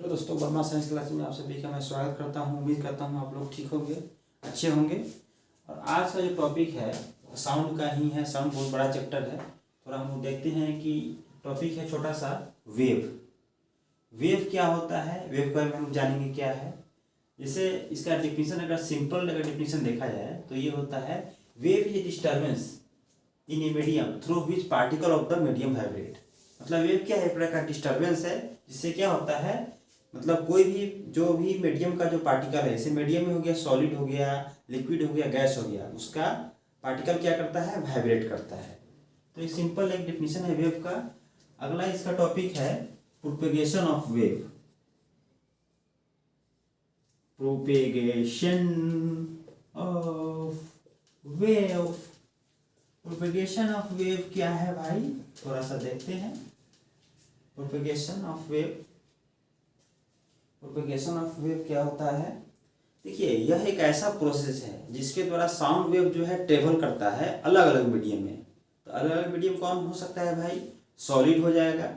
Hello दोस्तों, Verma science class में आप सभी का मैं स्वागत करता हूं। उम्मीद करता हूं आप लोग ठीक होंगे, अच्छे होंगे। और आज का जो टॉपिक है साउंड का ही है। साउंड बहुत बड़ा चैप्टर है। थोड़ा हम लोग देखते हैं कि टॉपिक है छोटा सा वेव। वेव क्या होता है, वेव के बारे में हम जानेंगे क्या है। जैसे इसका डिफिनीशन अगर सिंपल डिफिनीशन देखा जाए तो ये होता है, wave is a disturbance in a medium through which particle of the medium vibrate. मतलब वेव क्या है, एक प्रकार का डिस्टर्बेंस है जिससे क्या होता है, मतलब कोई भी जो भी मीडियम का जो पार्टिकल है, जैसे मीडियम में हो गया, सॉलिड हो गया, लिक्विड हो गया, गैस हो गया, उसका पार्टिकल क्या करता है, वाइब्रेट करता है। तो ये सिंपल एक डिफिनीशन है वेव का। अगला इसका टॉपिक है propagation of wave. Propagation of wave. Propagation of wave क्या है भाई, थोड़ा सा देखते हैं। Propagation of wave, propagation of wave क्या होता है। देखिए, यह एक ऐसा प्रोसेस है जिसके द्वारा साउंड वेव जो है ट्रेवल करता है अलग अलग मीडियम में। तो अलग अलग मीडियम कौन हो सकता है भाई, सॉलिड हो जाएगा,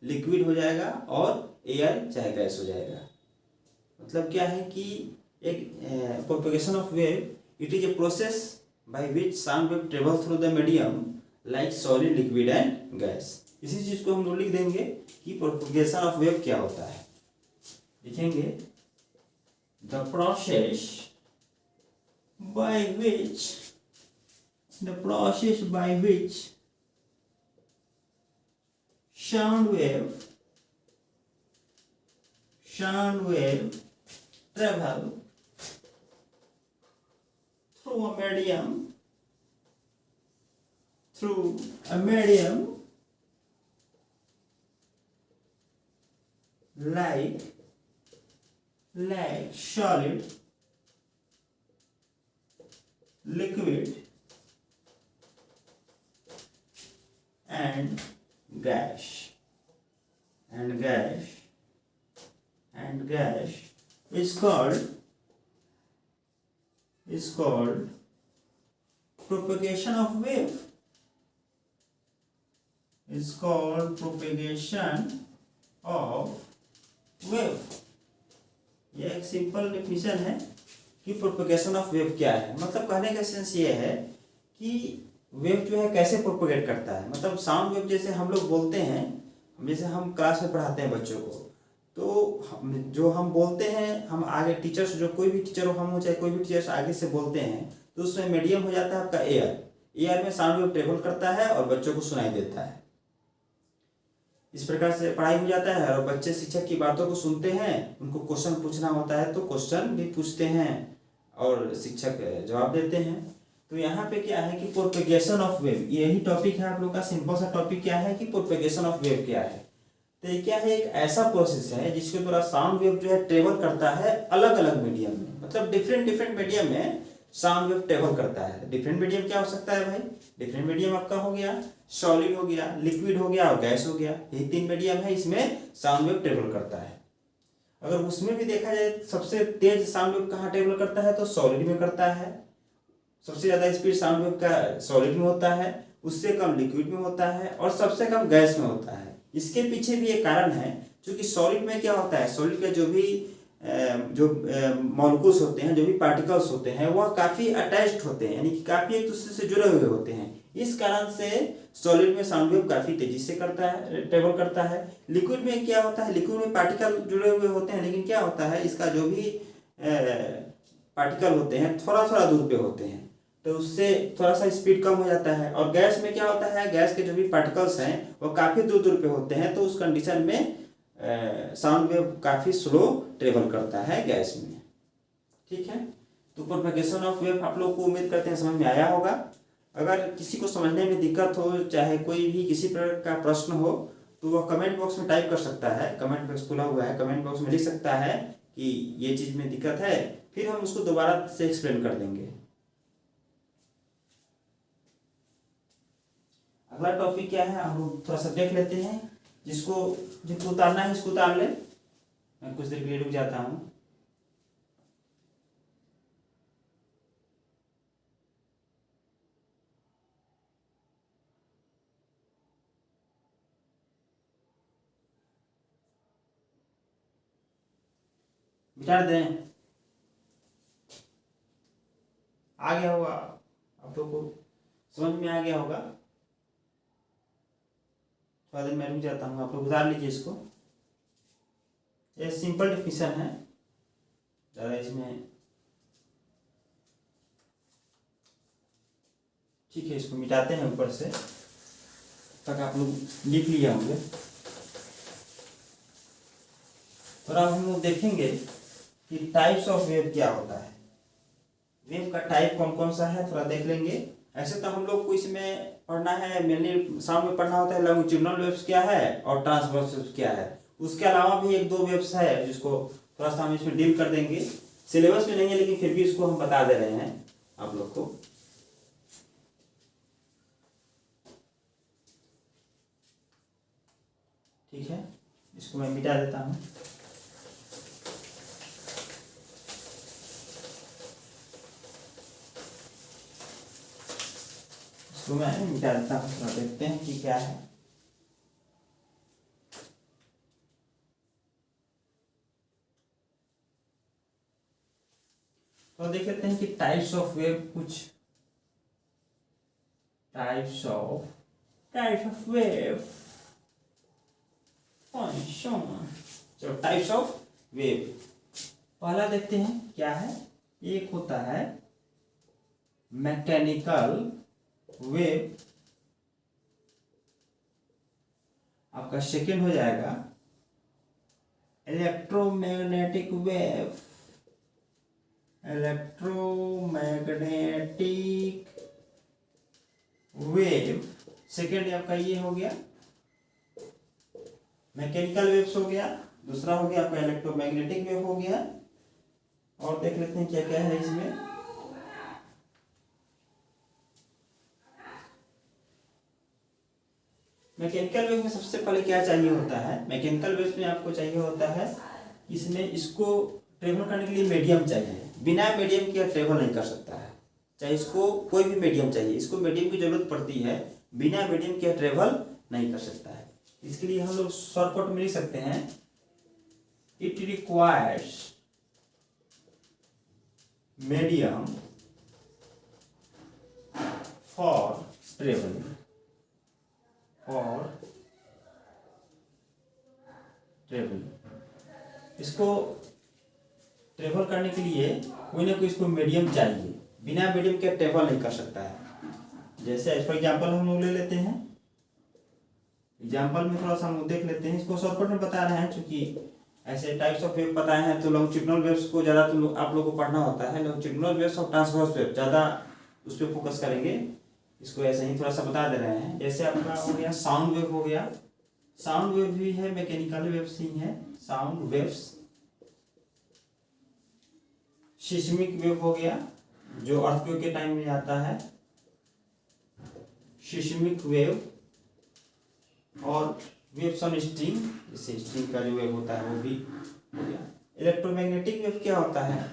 लिक्विड हो जाएगा और एयर चाहे गैस हो जाएगा। मतलब क्या है कि एक propagation of wave, it is a process by which sound wave travel through the medium like solid, liquid and gas. इसी चीज को हम लोग लिख देंगे कि प्रोपेगेशन ऑफ वेव क्या होता है। लिखेंगे the process by which sound wave travel through a medium like solid, liquid and gas is called propagation of wave, is called propagation of wave। यह एक सिंपल डिफिनीशन है कि प्रोपेगेशन ऑफ वेव क्या है। मतलब कहने का सेंस ये है कि वेव जो है कैसे प्रोपेगेट करता है। मतलब साउंड वेव जैसे हम लोग बोलते हैं, जैसे हम क्लास में पढ़ाते हैं बच्चों को, तो जो हम बोलते हैं, हम आगे टीचर्स, जो कोई भी टीचर हो, हम हो चाहे कोई भी टीचर्स आगे से बोलते हैं, तो उसमें मीडियम हो जाता है आपका एयर में साउंड वेव ट्रेवल करता है और बच्चों को सुनाई देता है। इस प्रकार से पढ़ाई हो जाता है और बच्चे शिक्षक की बातों को सुनते हैं, उनको क्वेश्चन पूछना होता है तो क्वेश्चन भी पूछते हैं और शिक्षक जवाब देते हैं। तो यहाँ पे क्या है कि प्रोपेगेशन ऑफ वेव, यही टॉपिक है आप लोग का। सिंपल सा टॉपिक क्या है कि प्रोपेगेशन ऑफ वेव क्या है। तो ये क्या है, एक ऐसा प्रोसेस है जिसके द्वारा साउंड वेव जो है ट्रेवल करता है अलग अलग मीडियम में। मतलब डिफरेंट मीडियम में साउंड वेव ट्रेवल करता है। डिफरेंट मीडियम क्या हो सकता है भाई, डिफरेंट मीडियम आपका हो गया सॉलिड, हो गया लिक्विड, हो गया और गैस हो गया। यही 3 मीडियम है, इसमें साउंड वेव ट्रेवल करता है। अगर उसमें भी देखा जाए सबसे तेज साउंड वेव कहाँ ट्रेवल करता है, तो सॉलिड में करता है। सबसे ज्यादा स्पीड साउंड वेव का सॉलिड में होता है, उससे कम लिक्विड में होता है और सबसे कम गैस में होता है। इसके पीछे भी एक कारण है, क्योंकि सॉलिड में क्या होता है, सॉलिड के जो भी मॉलिक्यूल्स होते हैं, जो भी पार्टिकल्स होते हैं, वह काफी अटैच्ड होते हैं, यानी कि काफी एक दूसरे से जुड़े हुए होते हैं। इस कारण से सॉलिड में साउंड वेव काफी तेजी से करता है, ट्रेवल करता है। लिक्विड में क्या होता है, लिक्विड में पार्टिकल जुड़े हुए होते हैं, लेकिन क्या होता है, इसका जो भी पार्टिकल होते हैं थोड़ा थोड़ा दूर पे होते हैं, तो उससे थोड़ा सा स्पीड कम हो जाता है। और गैस में क्या होता है, गैस के जो भी पार्टिकल्स हैं वो काफी दूर दूर पे होते हैं, तो उस कंडीशन में साउंड वेव काफी स्लो ट्रेवल करता है गैस में। ठीक है, तो प्रोपेगेशन ऑफ वेव आप लोग को उम्मीद करते हैं समझ में आया होगा। अगर किसी को समझने में दिक्कत हो, चाहे कोई भी किसी प्रकार का प्रश्न हो, तो वह कमेंट बॉक्स में टाइप कर सकता है। कमेंट बॉक्स खुला हुआ है, कमेंट बॉक्स में लिख सकता है कि ये चीज में दिक्कत है, फिर हम उसको दोबारा से एक्सप्लेन कर देंगे। अगला टॉपिक क्या है, हम लोग थोड़ा सा देख लेते हैं। जिसको उतारना है इसको उतार ले, मैं कुछ देर के लिए रुक जाता हूँ। मिटा दें, आ गया होगा आप लोग को, समझ में आ गया होगा। थोड़ा देर मैं रुक जाता हूँ, आप लोग उतार लीजिए इसको। ये सिंपल डिफिनेशन है, ज़्यादा इसमें ठीक है। इसको मिटाते हैं ऊपर से, तक आप लोग लिख लिए होंगे। और अब हम लोग देखेंगे कि टाइप्स ऑफ वेव क्या होता है, वेव का टाइप कौन कौन सा है, थोड़ा देख लेंगे। ऐसे तो हम लोग को इसमें पढ़ना है, मेनली साउंड में पढ़ना होता है लॉन्गिट्यूडिनल वेव्स क्या है और ट्रांसवर्स वेव्स क्या है। उसके अलावा भी एक दो वेव्स है जिसको थोड़ा सा हम इसमें डील कर देंगे। सिलेबस में नहीं है लेकिन फिर भी इसको हम बता दे रहे हैं आप लोग को। ठीक है, इसको मैं मिटा देता हूँ। इसको मैं मिटा देता हूँ, थोड़ा देखते हैं कि क्या है। तो देख लेते हैं कि टाइप्स ऑफ वेव, कुछ टाइप्स ऑफ वेव फंक्शन। चलो टाइप्स ऑफ वेव पहला देखते हैं क्या है। एक होता है मैकेनिकल वेव, आपका सेकेंड हो जाएगा electromagnetic wave, electromagnetic wave second आपका ये हो गया, मैकेनिकल वेव्स हो गया। दूसरा हो गया आपका इलेक्ट्रोमैग्नेटिक वेव हो गया। और देख लेते हैं क्या क्या है इसमें। मैकेनिकल वेव में सबसे पहले क्या चाहिए होता है, मैकेनिकल वेव में आपको चाहिए होता है इसमें इसको ट्रेवल करने के लिए मीडियम चाहिए। बिना मीडियम के ट्रेवल नहीं कर सकता है, चाहे इसको कोई भी मीडियम चाहिए, इसको मीडियम की जरूरत पड़ती है, बिना मीडियम के ट्रेवल नहीं कर सकता है। इसके लिए हम लोग शॉर्टकट में लिख सकते हैं, it requires medium for travelling, और ट्रेवलिंग। इसको ट्रेवल करने के लिए कोई ना कोई इसको मीडियम चाहिए, बिना मीडियम के ट्रेवल नहीं कर सकता है। जैसे फॉर एग्जांपल हम लोग ले लेते हैं, एग्जांपल में थोड़ा सा हम लोग देख लेते हैं। इसको शॉर्टकट में बता रहे हैं क्योंकि ऐसे टाइप्स ऑफ वेव बताए हैं तो लॉन्गिट्यूडिनल वेव्स को ज़्यादा आप लोगों को पढ़ना होता है। लॉन्गिट्यूडिनल वेव्स और ट्रांसवर्स वेव ज़्यादा उस पर फोकस करेंगे। इसको ऐसे ही थोड़ा सा बता दे रहे हैं। जैसे आपका हो गया साउंड वेव हो गया, साउंड वेव भी है, मैकेनिकल वेव्स ही है साउंड वेव्स। सिस्मिक वेव हो गया जो अर्थक्वेक के टाइम में आता है, सिस्मिक वेव। और वेव्स ऑन स्ट्रिंग, जैसे स्ट्रिंग का जो वेव होता है वो भी हो गया। इलेक्ट्रोमैग्नेटिक वेव क्या होता है,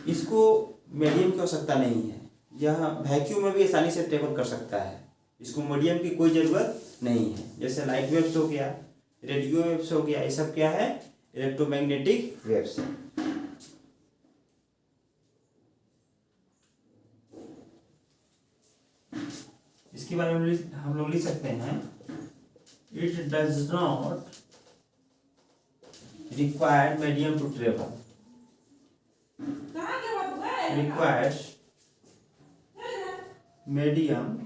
इसको मीडियम की आवश्यकता नहीं है, यह वैक्यूम में भी आसानी से ट्रेवल कर सकता है, इसको मीडियम की कोई ज़रूरत नहीं है। जैसे लाइट वेव्स हो गया, रेडियो वेव्स हो गया, ये सब क्या है, इलेक्ट्रोमैग्नेटिक वेव्स है। इसके बारे में हम लोग लिख सकते हैं, it does not require medium to travel, requires medium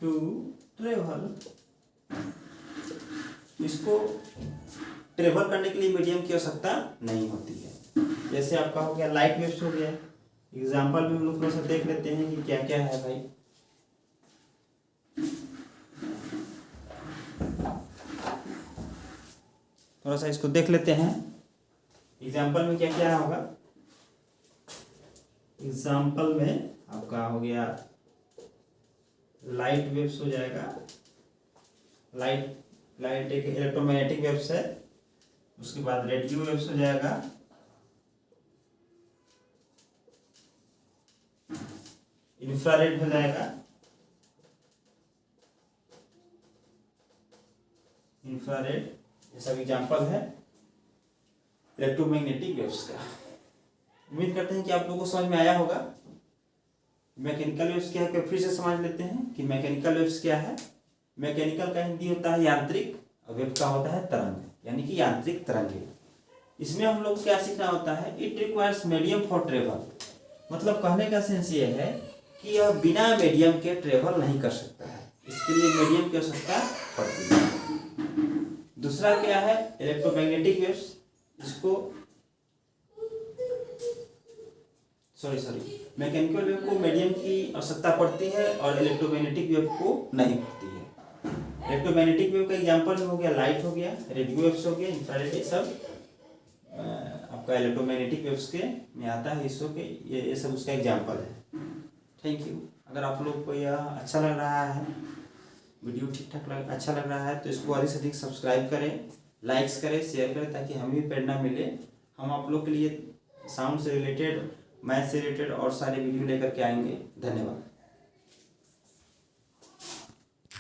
to travel. इसको ट्रेवल करने के लिए मीडियम की आवश्यकता नहीं होती है। जैसे आपका हो गया लाइट वेव्स हो गया, एग्जाम्पल में हम लोग थोड़ा सा देख लेते हैं कि क्या क्या है भाई। थोड़ा सा इसको देख लेते हैं, एग्जाम्पल में क्या क्या होगा। एग्जाम्पल में आपका हो गया लाइट वेव्स हो जाएगा, लाइट एक इलेक्ट्रोमैग्नेटिक वेव्स है। उसके बाद रेडियो वेव्स हो जाएगा, इंफ्रारेड हो जाएगा, इंफ्रारेड, ये सब एग्जाम्पल है। इलेक्ट्रोमैग्नेटिक वेव्स का। उम्मीद करते हैं कि आप लोगों को समझ में आया होगा। मैकेनिकल वेव्स क्या है, फिर से समझ लेते हैं कि मैकेनिकल वेव्स क्या है। मैकेनिकल का हिंदी होता है यांत्रिक, और वेव का होता है तरंग, यानी कि यांत्रिक तरंगे। इसमें हम लोग क्या सीखना होता है, it requires medium for travel. मतलब कहने का सेंस ये है कि यह बिना मीडियम के ट्रेवल नहीं कर सकता है, इसके लिए मीडियम की आवश्यकता पड़ती है। दूसरा क्या है, इलेक्ट्रोमैग्नेटिक वेव्स। इसको मैकेनिकल वेव को मीडियम की आवश्यकता पड़ती है और इलेक्ट्रोमैग्नेटिक वेव को नहीं पड़ती है। इलेक्ट्रोमैग्नेटिक वेव का एग्जांपल हो गया लाइट, हो गया रेडियो वेव्स, हो गया इंफ्रारेड, ये सब आपका इलेक्ट्रोमैग्नेटिक वेव्स के में आता है। इसको के ये सब उसका एग्जांपल है। Thank you. अगर आप लोग को यह अच्छा लग रहा है, वीडियो ठीक ठाक अच्छा लग रहा है, तो इसको अधिक से अधिक सब्सक्राइब करें, लाइक्स करें, शेयर करें, ताकि हमें भी प्रेरणा मिले। हम आप लोग के लिए साउंड से रिलेटेड, मैथ से रिलेटेड और सारे वीडियो लेकर के आएंगे। धन्यवाद।